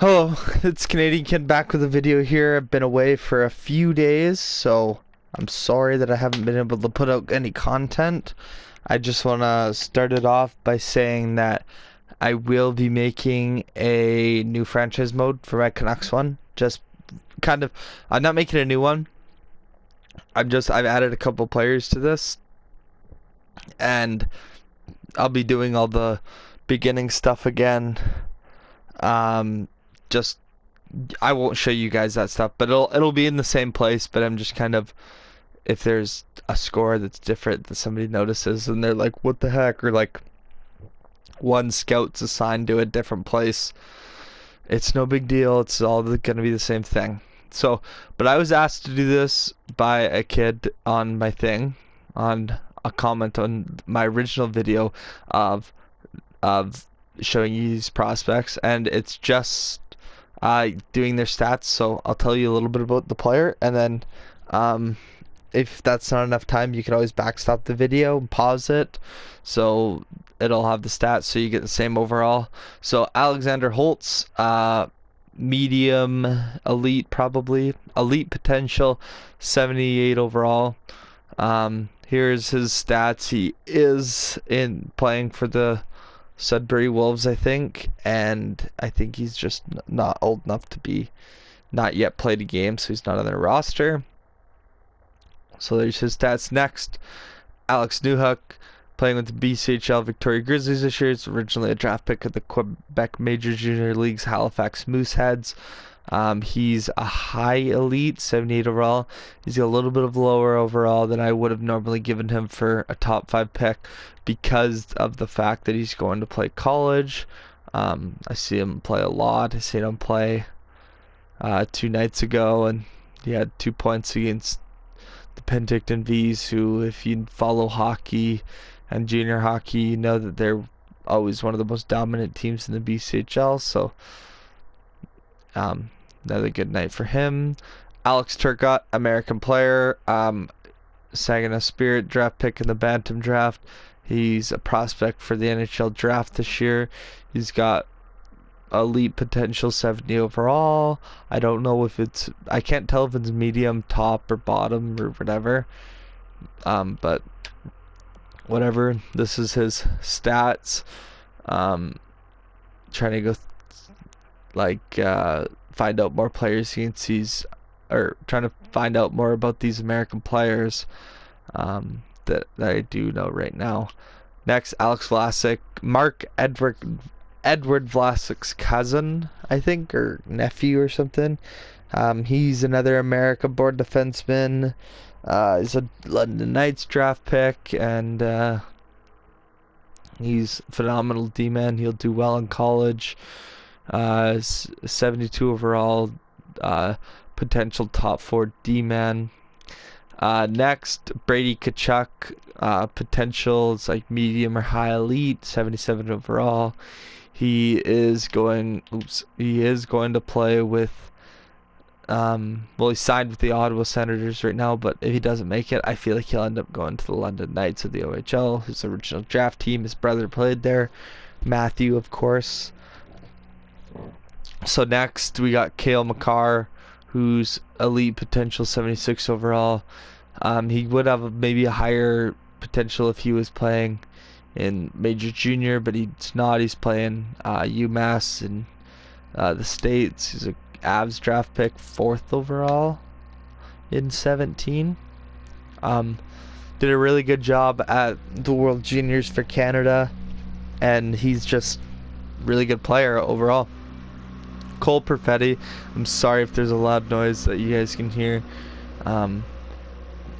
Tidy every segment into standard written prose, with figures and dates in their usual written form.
Hello, it's Canadian Kid back with a video here. I've been away for a few days, so I'm sorry that I haven't been able to put out any content. I just want to start it off by saying that I will be making a new franchise mode for my Canucks one. Just kind of, I'm not making a new one. I've added a couple players to this, and I'll be doing all the beginning stuff again. Just I won't show you guys that stuff, but it'll be in the same place. But I'm just kind of, if there's a score that's different that somebody notices and they're like, what the heck, or like one scout's assigned to a different place, it's no big deal. It's all gonna be the same thing. So, but I was asked to do this by a kid on my thing, on a comment on my original video of showing you these prospects, and it's just doing their stats. So I'll tell you a little bit about the player, and then if that's not enough time, you can always backstop the video and pause it, so it'll have the stats so you get the same overall. So Alexander Holtz, medium elite, probably elite potential, 78 overall. Here's his stats. He is in playing for the Sudbury Wolves, I think, and I think he's just not old enough to be, not yet played a game, so he's not on their roster. So there's his stats. Next, Alex NEWHOOK, playing with the BCHL Victoria Grizzlies this year. He's originally a draft pick of the Quebec Major Junior League's Halifax Mooseheads. He's a high elite, 78 overall. He's a little bit of lower overall than I would have normally given him for a top 5 pick because of the fact that he's going to play college. I see him play a lot. I seen him play 2 nights ago, and he had 2 points against the Penticton V's, who, if you follow hockey and junior hockey, you know that they're always one of the most dominant teams in the BCHL. So another good night for him. Alex Turcotte, American player, Saginaw Spirit draft pick in the Bantam draft. He's a prospect for the NHL draft this year. He's got elite potential, 70 overall. I don't know if it's, I can't tell if it's medium, top, or bottom, or whatever. But whatever. This is his stats. Trying to go find out more players since he's, or trying to find out more about these American players that I do know right now. Next, Alex VLASIC, Edward Vlasic's cousin, I think, or nephew or something. He's another America-born defenseman. He's a London Knights draft pick, and he's a phenomenal D-man. He'll do well in college. 72 overall, potential top 4 D-man. Next, BRADY KACHUK, potential is like medium or high elite, 77 overall. He is going to play with, well, he's signed with the Ottawa Senators right now, but if he doesn't make it, I feel like he'll end up going to the London Knights of the OHL. His original draft team, his brother played there, Matthew, of course. So next, we got CALE MAKAR, who's elite potential, 76 overall. He would have maybe a higher potential if he was playing in Major Junior, but he's not. He's playing UMass in the States. He's a Avs draft pick, 4th overall in 17. Did a really good job at the World Juniors for Canada, and he's just really good player overall. Cole Perfetti, I'm sorry if there's a loud noise that you guys can hear.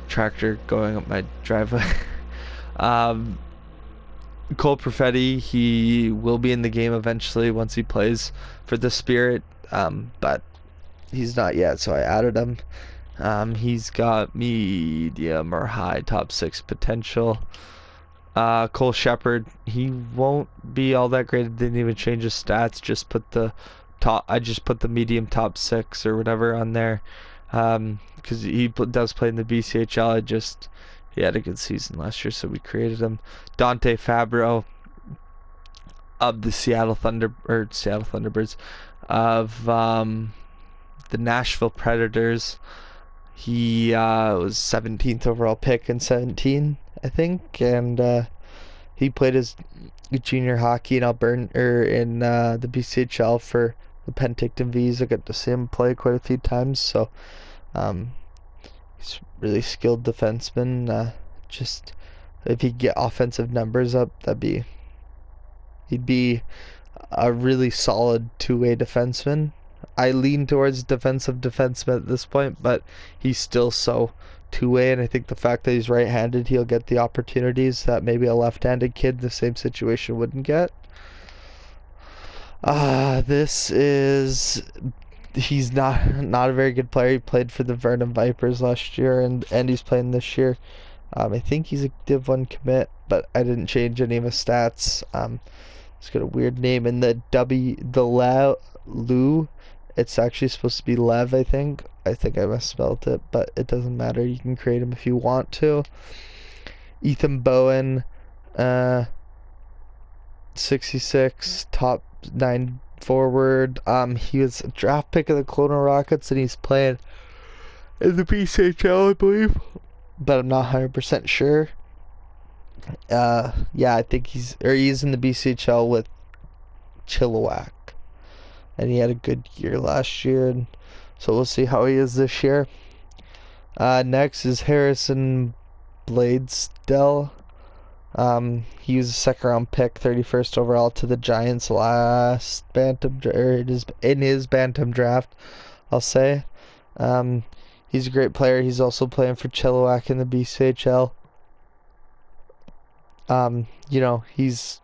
Tractor going up my driveway. Cole Perfetti, he will be in the game eventually once he plays for the Spirit, but he's not yet, so I added him. He's got medium or high top 6 potential. Cole Shepard, he won't be all that great. Didn't even change his stats, just put the top, I just put the medium top 6 or whatever on there, because he does play in the BCHL. He had a good season last year, so we created him. Dante Fabro, of the Seattle Thunderbirds, of the Nashville Predators. He was 17th overall pick in 17, I think, and he played his junior hockey in Alberta, or in the BCHL for the Penticton Vs. I got to see him play quite a few times, so he's a really skilled defenseman. Just if he get offensive numbers up, he'd be a really solid two-way defenseman. I lean towards defensive defenseman at this point, but he's still so two-way, and I think the fact that he's right-handed, he'll get the opportunities that maybe a left-handed kid in the same situation wouldn't get. He's not a very good player. He played for the Vernon Vipers last year, and he's playing this year. I think he's a Div 1 commit, but I didn't change any of his stats. It's got a weird name in the LEW. It's actually supposed to be Lev, I think. I think I misspelled it, but it doesn't matter. You can create him if you want to. Ethan Bowen, 66, top 9 forward. He was a draft pick of the Kelowna Rockets, and he's playing in the BCHL, I believe, but I'm not 100% sure. Yeah, I think he's in the BCHL with Chilliwack, and he had a good year last year, and so we'll see how he is this year. Next is Harrison Blaisdell. He was a second-round pick, 31st overall to the Giants last in his bantam draft, I'll say. He's a great player. He's also playing for Chilliwack in the BCHL. He's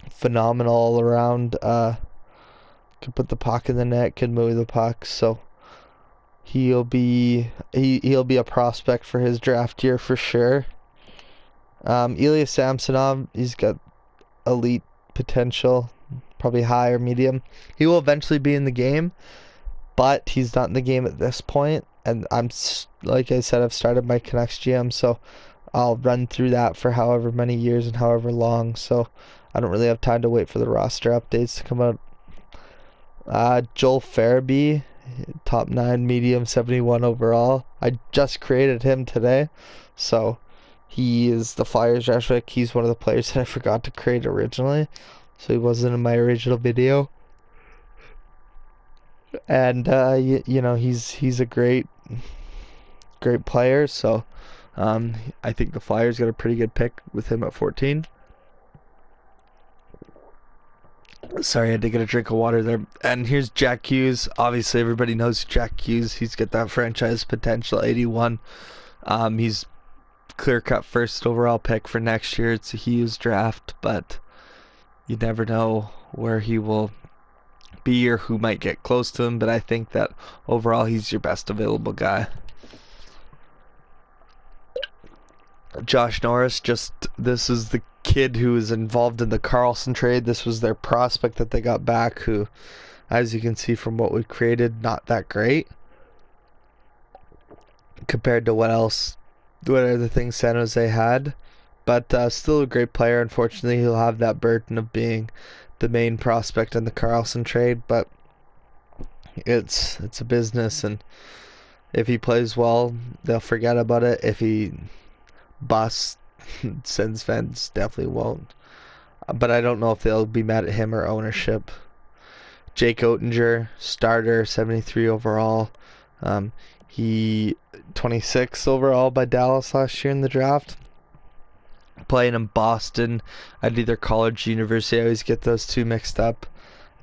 phenomenal all around. Can put the puck in the net, can move the puck, so he'll be a prospect for his draft year for sure. Ilya Samsonov, he's got elite potential, probably high or medium. He will eventually be in the game, but he's not in the game at this point. And like I said, I've started my Canucks GM, so I'll run through that for however many years and however long. So I don't really have time to wait for the roster updates to come out. Joel Farabee, top 9 medium, 71 overall. I just created him today, so he is the Flyers draft pick. He's one of the players that I forgot to create originally, so he wasn't in my original video. And he's a great player. So I think the Flyers got a pretty good pick with him at 14. Sorry, I had to get a drink of water there. And here's Jack Hughes. Obviously, everybody knows Jack Hughes. He's got that franchise potential, 81. He's clear-cut first overall pick for next year. It's a Hughes draft, but you never know where he will be or who might get close to him. But I think that overall, he's your best available guy. Josh Norris, this is the kid who was involved in the Karlsson trade. This was their prospect that they got back, who, as you can see from what we created, not that great compared to what other things San Jose had, but still a great player. Unfortunately, he'll have that burden of being the main prospect in the Karlsson trade, but it's a business, and if he plays well, they'll forget about it. If he busts, Sens fans definitely won't. But I don't know if they'll be mad at him or ownership. Jake Oettinger, starter, 73 overall. He 26 overall by Dallas last year in the draft. Playing in Boston at either college or university. I always get those two mixed up.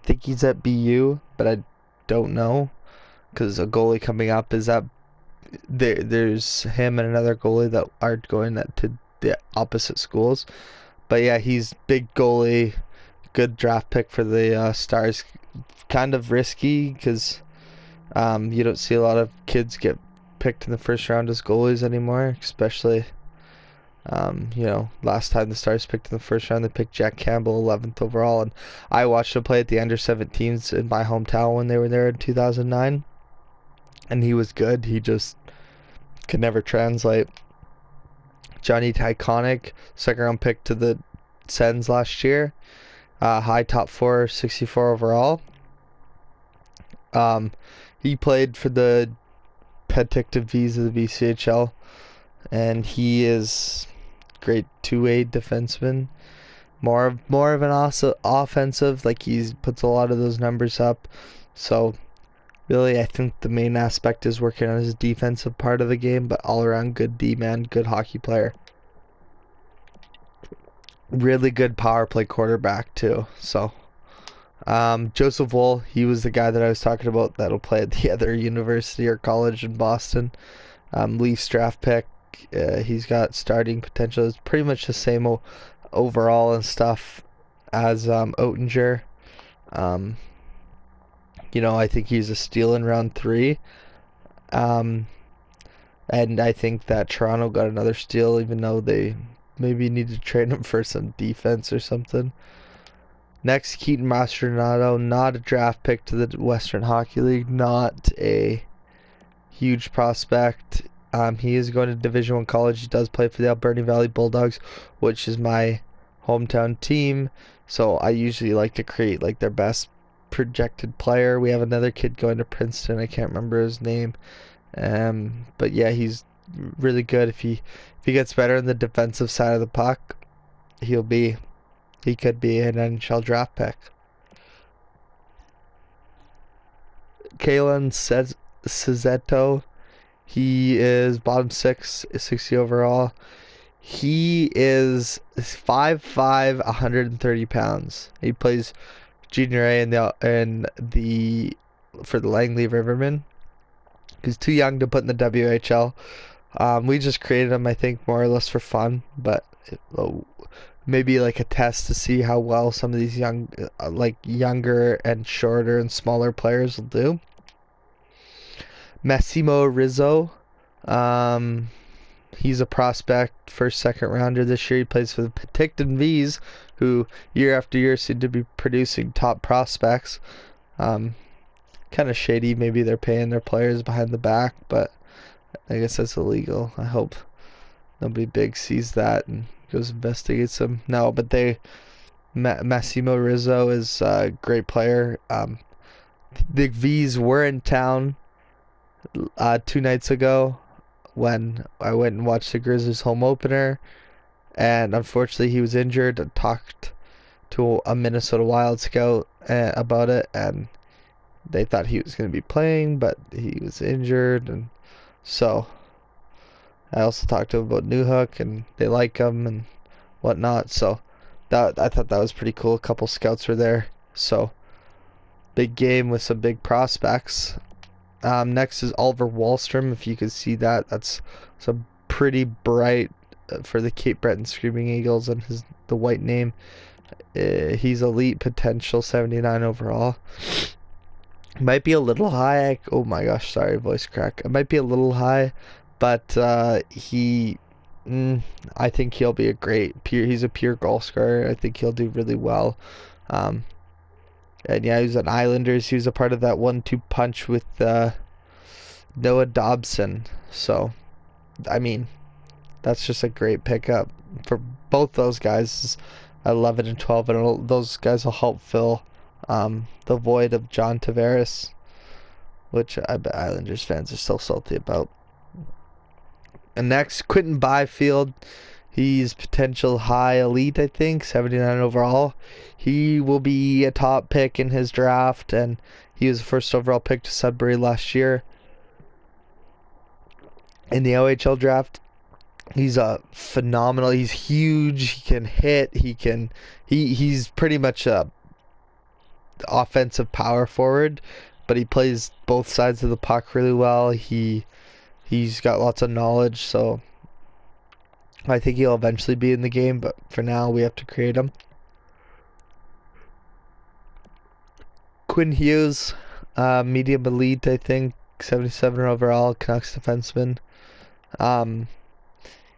I think he's at BU, but I don't know, because a goalie coming up is at there's him and another goalie that are going to the opposite schools. But yeah, he's big goalie, good draft pick for the Stars. Kind of risky because you don't see a lot of kids get picked in the first round as goalies anymore, especially last time the Stars picked in the first round, they picked Jack Campbell 11th overall, and I watched him play at the under 17s in my hometown when they were there in 2009, and he was good. He just could never translate. Johnny Tyconic, second round pick to the Sens last year. high top 4, 64 overall. He played for the Penticton V's of the VCHL, and he is great two-way defenseman. More of an also offensive, like he puts a lot of those numbers up. So really, I think the main aspect is working on his defensive part of the game, but all around good D-man, good hockey player. Really good power play quarterback too. So Joseph Woll, he was the guy that I was talking about that'll play at the other university or college in Boston. Leafs draft pick. He's got starting potential. It's pretty much the same overall and stuff as OETTINGER. I think he's a steal in round 3. And I think that Toronto got another steal, even though they maybe need to trade him for some defense or something. Next, Keaton Mastronato, not a draft pick to the Western Hockey League, not a huge prospect. He is going to Division I college. He does play for the Alberta Valley Bulldogs, which is my hometown team. So I usually like to create like their best projected player. We have another kid going to Princeton. I can't remember his name. But yeah, he's really good. If he gets better on the defensive side of the puck, he could be an NHL draft pick. KALEN SZETO, he is bottom 6, 60 overall. He is 5'5", 130 pounds. He plays junior A for the Langley Rivermen. He's too young to put in the WHL. We just created him, I think, more or less for fun, but maybe like a test to see how well some of these younger and shorter and smaller players will do. MASSIMO RIZZO, he's a prospect, first, second rounder this year. He plays for the Penticton V's, who year after year seem to be producing top prospects. Kind of shady. Maybe they're paying their players behind the back, but I guess that's illegal. I hope nobody big sees that and goes investigates them. No, but Massimo Rizzo is a great player. The V's were in town 2 nights ago when I went and watched the Grizzlies home opener, and unfortunately he was injured. I talked to a Minnesota Wild scout about it, and they thought he was going to be playing, but he was injured, and so I also talked to him about NEWHOOK, and they like him and whatnot. So I thought that was pretty cool. A couple scouts were there, so big game with some big prospects. Next is Oliver Wahlstrom. If you could see that, that's some pretty bright for the Cape Breton Screaming Eagles and the white name. He's elite potential, 79 overall. Might be a little high. Oh my gosh, sorry, voice crack. It might be a little high, but I think he'll be he's a pure goal scorer. I think he'll do really well. And yeah, he was an Islanders. He was a part of that 1-2 punch with Noah Dobson. So, I mean, that's just a great pickup for both those guys. 11 and 12, and those guys will help fill the void of John Tavares, which I bet Islanders fans are still salty about. And next, Quinton Byfield. He's potential high elite, I think, 79 overall. He will be a top pick in his draft, and he was the first overall pick to Sudbury last year. In the OHL draft, he's a phenomenal. He's huge. He can hit. He's pretty much a offensive power forward, but he plays both sides of the puck really well. He's got lots of knowledge, so I think he'll eventually be in the game, but for now we have to create him. Quinn Hughes, medium elite, I think, 77 overall, Canucks defenseman.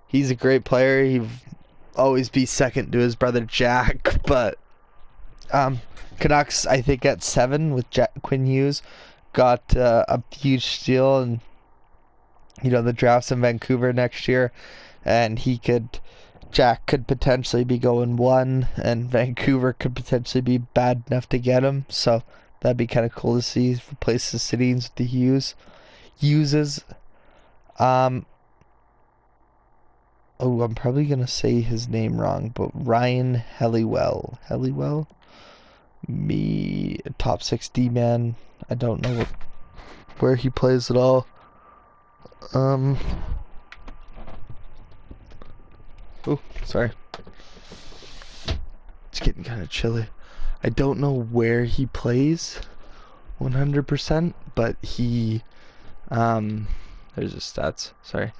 He's a great player. He'll always be second to his brother Jack, but Canucks, I think, at 7 with Quinn Hughes got a huge steal, and the draft's in Vancouver next year, and he could Jack could potentially be going 1, and Vancouver could potentially be bad enough to get him. So that'd be kind of cool to see. Replace the Sedins with the Hugheses. Oh, I'm probably gonna say his name wrong, but Ryan Helliwell, top 6 D man. I don't know where he plays at all. Oh, sorry. It's getting kind of chilly. I don't know where he plays 100%, but he, there's his stats. Sorry.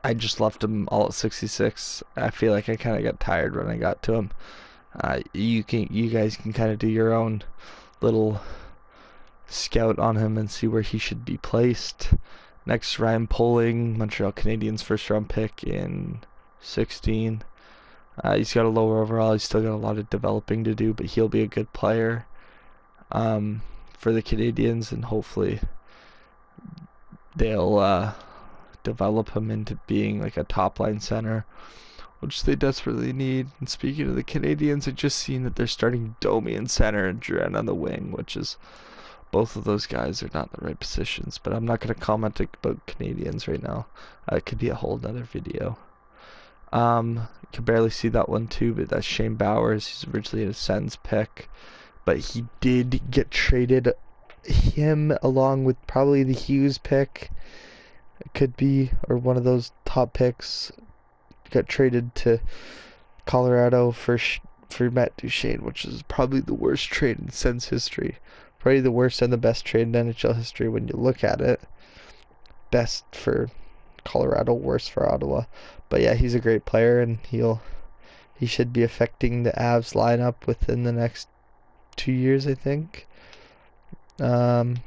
I just left him all at 66. I feel like I kind of got tired when I got to him. You guys can kind of do your own little scout on him and see where he should be placed. Next, Ryan Poling, Montreal Canadiens first round pick in 16. He's got a lower overall. He's still got a lot of developing to do, but he'll be a good player for the Canadiens, and hopefully they'll develop him into being like a top line center, which they desperately need. And speaking of the Canadiens, I just seen that they're starting Domi in center and Duran on the wing, which is, both of those guys are not in the right positions. But I'm not going to comment about Canadiens right now. It could be a whole nother video. Can barely see that one too, but that's Shane Bowers. He's originally a Sens pick, but he did get traded. Him along with probably the Hughes pick, it could be, or one of those top picks, got traded to Colorado for Matt Duchene, which is probably the worst trade in Sens history. Probably the worst and the best trade in NHL history when you look at it. Best for Colorado, worst for Ottawa. But yeah, he's a great player, and he should be affecting the Avs lineup within the next 2 years, I think. And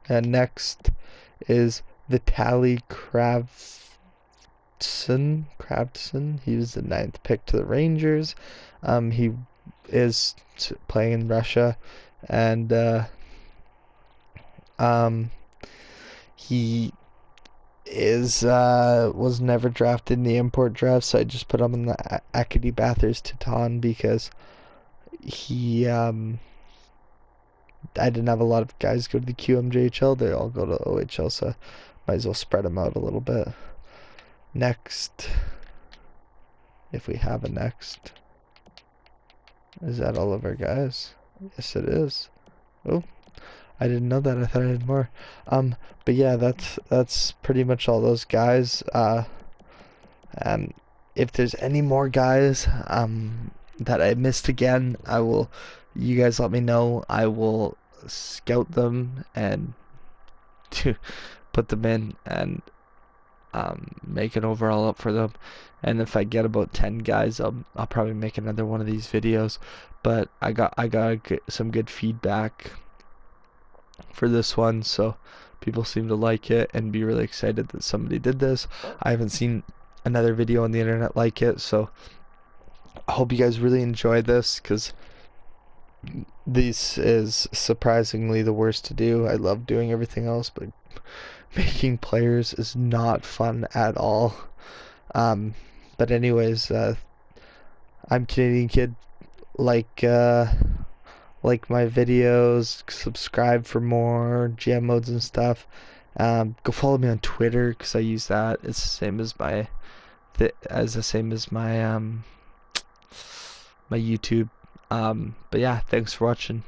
next is Vitali Kravtsov. He was the 9th pick to the Rangers. He is playing in Russia, and he was never drafted in the import draft, so I just put him in the Acadie Bathurst Teton because I didn't have a lot of guys go to the QMJHL. They all go to OHL, so might as well spread them out a little bit. Next, if we have a next, is that all of our guys? Yes, it is. Oh, I didn't know that. I thought I had more. But yeah, that's pretty much all those guys. And if there's any more guys that I missed again, you guys let me know. I will scout them and to put them in and make an overall up for them. And if I get about 10 guys, I'll probably make another one of these videos. But I got some good feedback for this one, so people seem to like it and be really excited that somebody did this. I haven't seen another video on the internet like it, so I hope you guys really enjoyed this, because this is surprisingly the worst to do. I love doing everything else, but making players is not fun at all. But anyways, I'm Canadian Kid. Like my videos, subscribe for more GM modes and stuff. Go follow me on Twitter, because I use that. It's the same as my my YouTube. But yeah, thanks for watching.